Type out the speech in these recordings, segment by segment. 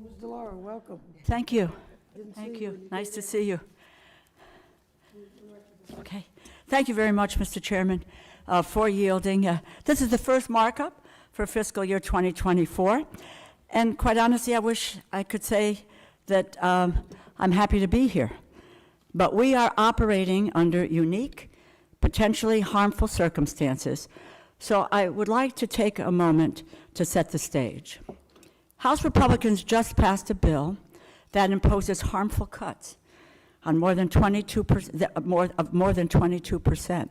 Ms. DeLauro, welcome. Thank you. Didn't Thank see you. when Nice came to in. see you. Okay. Thank you very much, Mr. Chairman, for yielding. This is the first markup for fiscal year 2024. And quite honestly, I wish I could say that I'm happy to be here. But we are operating under unique, potentially harmful circumstances. So I would like to take a moment to set the stage. House Republicans just passed a bill that imposes harmful cuts on more than 22%.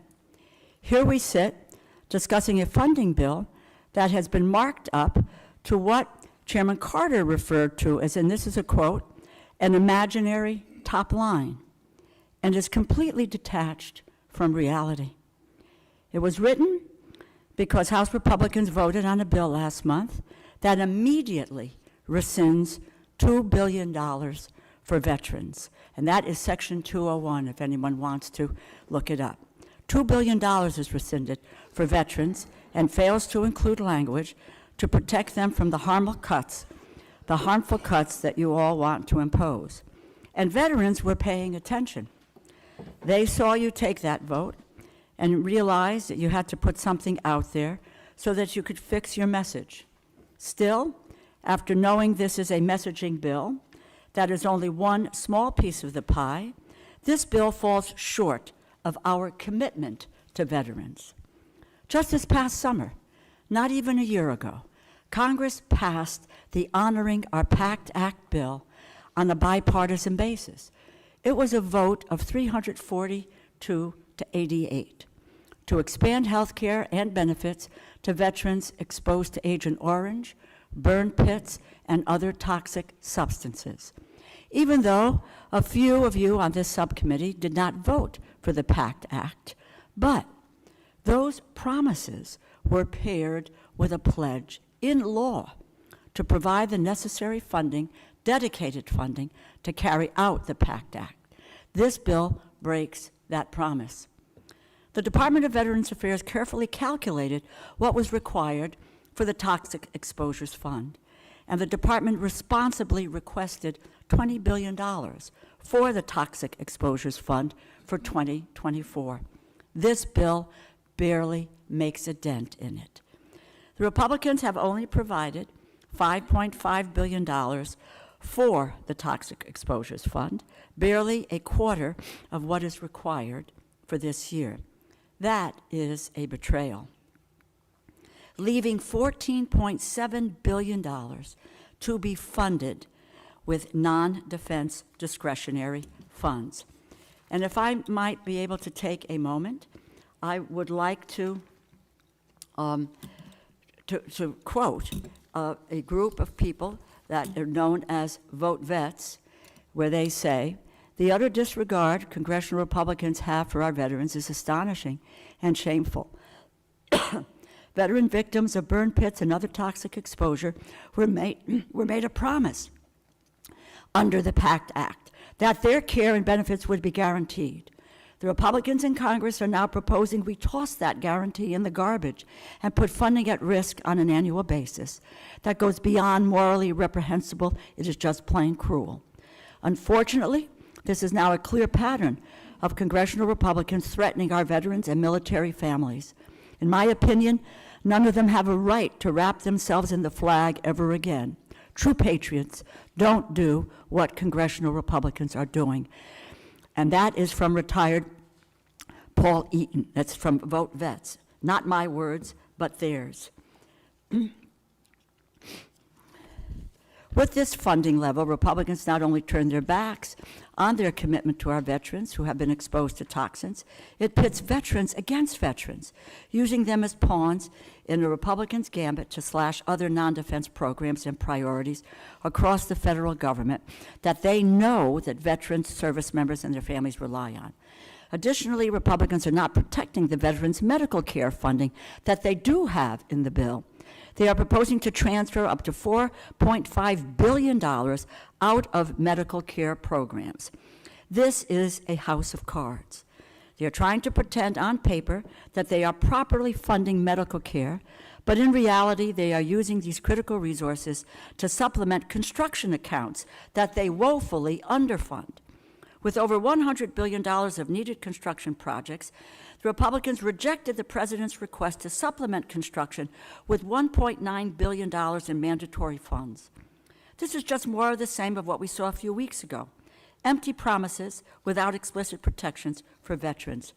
Here we sit discussing a funding bill that has been marked up to what Chairman Carter referred to as, and this is a quote, an imaginary top line, and is completely detached from reality. It was written because House Republicans voted on a bill last month that immediately rescinds $2 billion for veterans. And that is Section 201, if anyone wants to look it up. $2 billion is rescinded for veterans and fails to include language to protect them from the harmful cuts that you all want to impose. And veterans were paying attention. They saw you take that vote and realized that you had to put something out there so that you could fix your message. Still, after knowing this is a messaging bill that is only one small piece of the pie, this bill falls short of our commitment to veterans. Just this past summer, not even a year ago, Congress passed the Honoring Our PACT Act bill on a bipartisan basis. It was a vote of 342 to 88 to expand health care and benefits to veterans exposed to Agent Orange, burn pits, and other toxic substances. Even though a few of you on this subcommittee did not vote for the PACT Act, but those promises were paired with a pledge in law to provide the necessary funding, dedicated funding, to carry out the PACT Act. This bill breaks that promise. The Department of Veterans Affairs carefully calculated what was required for the Toxic Exposures Fund, and the department responsibly requested $20 billion for the Toxic Exposures Fund for 2024. This bill barely makes a dent in it. The Republicans have only provided $5.5 billion for the Toxic Exposures Fund, barely a quarter of what is required for this year. That is a betrayal, leaving $14.7 billion to be funded with non-defense discretionary funds. And if I might be able to take a moment, I would like to quote a group of people that are known as Vote Vets, where they say, "The utter disregard congressional Republicans have for our veterans is astonishing and shameful. Veteran victims of burn pits and other toxic exposure were made a promise under the PACT Act that their care and benefits would be guaranteed. The Republicans in Congress are now proposing we toss that guarantee in the garbage and put funding at risk on an annual basis. That goes beyond morally reprehensible. It is just plain cruel. Unfortunately, this is now a clear pattern of congressional Republicans threatening our veterans and military families. In my opinion, none of them have a right to wrap themselves in the flag ever again. True patriots don't do what congressional Republicans are doing." And that is from retired Paul Eaton. That's from Vote Vets. Not my words, but theirs. With this funding level, Republicans not only turn their backs on their commitment to our veterans who have been exposed to toxins, it pits veterans against veterans, using them as pawns in the Republicans' gambit to slash other non-defense programs and priorities across the federal government that they know that veterans, service members, and their families rely on. Additionally, Republicans are not protecting the veterans' medical care funding that they do have in the bill. They are proposing to transfer up to $4.5 billion out of medical care programs. This is a house of cards. They are trying to pretend on paper that they are properly funding medical care But in reality, they are using these critical resources to supplement construction accounts that they woefully underfund. With over $100 billion of needed construction projects, the Republicans rejected the president's request to supplement construction with $1.9 billion in mandatory funds. This is just more of the same of what we saw a few weeks ago. Empty promises without explicit protections for veterans.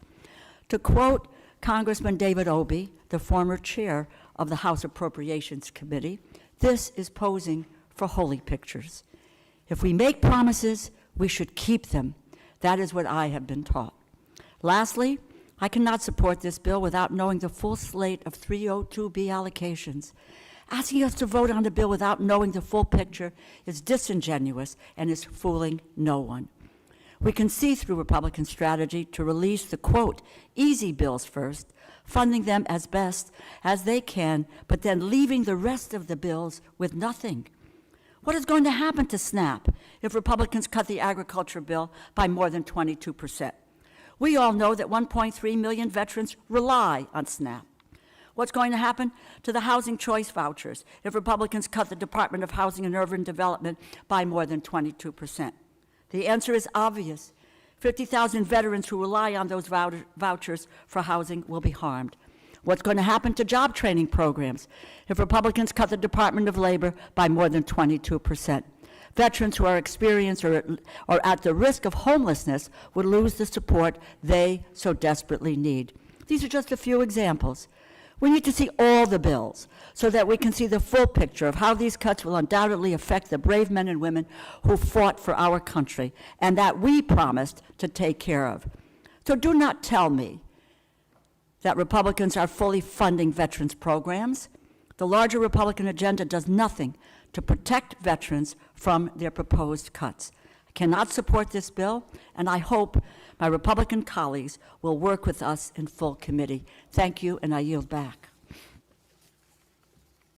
To quote Congressman David Obey, the former chair of the House Appropriations Committee, this is posing for holy pictures. If we make promises, we should keep them. That is what I have been taught. Lastly, I cannot support this bill without knowing the full slate of 302B allocations. Asking us to vote on the bill without knowing the full picture is disingenuous and is fooling no one. We can see through Republican strategy to release the, quote, easy bills first, funding them as best as they can, but then leaving the rest of the bills with nothing. What is going to happen to SNAP if Republicans cut the agriculture bill by more than 22%? We all know that 1.3 million veterans rely on SNAP. What's going to happen to the housing choice vouchers if Republicans cut the Department of Housing and Urban Development by more than 22%? The answer is obvious. 50,000 veterans who rely on those vouchers for housing will be harmed. What's going to happen to job training programs if Republicans cut the Department of Labor by more than 22%? Veterans who are experienced or at the risk of homelessness would lose the support they so desperately need. These are just a few examples. We need to see all the bills so that we can see the full picture of how these cuts will undoubtedly affect the brave men and women who fought for our country and that we promised to take care of. So do not tell me that Republicans are fully funding veterans programs. The larger Republican agenda does nothing to protect veterans from their proposed cuts. I cannot support this bill, and I hope my Republican colleagues will work with us in full committee. Thank you, and I yield back.